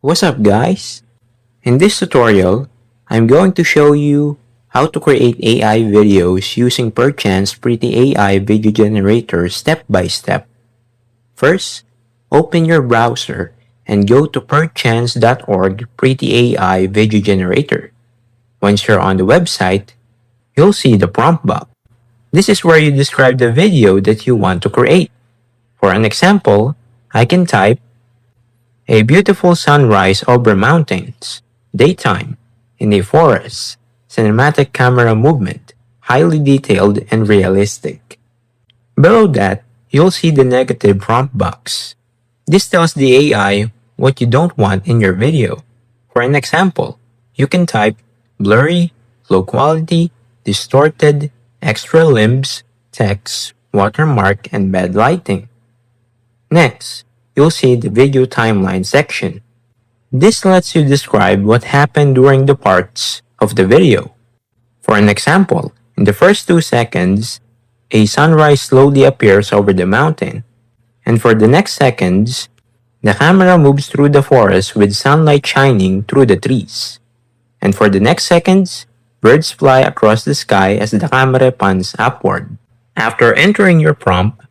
What's up guys? In this tutorial, I'm going to show you how to create AI videos using Perchance Pretty AI video generator step by step. First, open your browser and go to perchance.org Pretty AI video generator. Once you're on the website, you'll see the prompt box. This is where you describe the video that you want to create. For an example, I can type a beautiful sunrise over mountains, daytime, in a forest, cinematic camera movement, highly detailed and realistic. Below that, you'll see the negative prompt box. This tells the AI what you don't want in your video. For an example, you can type blurry, low quality, distorted, extra limbs, text, watermark, and bad lighting. Next, you'll see the video timeline section. This lets you describe what happened during the parts of the video. For an example, in the first 2 seconds, a sunrise slowly appears over the mountain, and for the next seconds, the camera moves through the forest with sunlight shining through the trees. And for the next seconds, birds fly across the sky as the camera pans upward. After entering your prompt,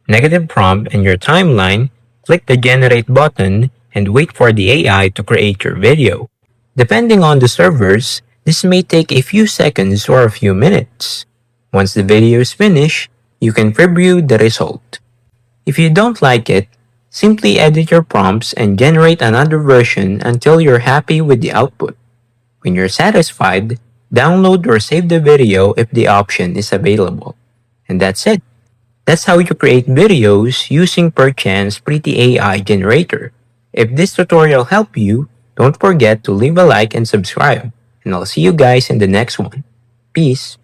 negative prompt, and your timeline, click the Generate button and wait for the AI to create your video. Depending on the servers, this may take a few seconds or a few minutes. Once the video is finished, you can preview the result. If you don't like it, simply edit your prompts and generate another version until you're happy with the output. When you're satisfied, download or save the video if the option is available. And that's it. That's how you create videos using Perchance Pretty AI generator. If this tutorial helped you, don't forget to leave a like and subscribe. And I'll see you guys in the next one. Peace.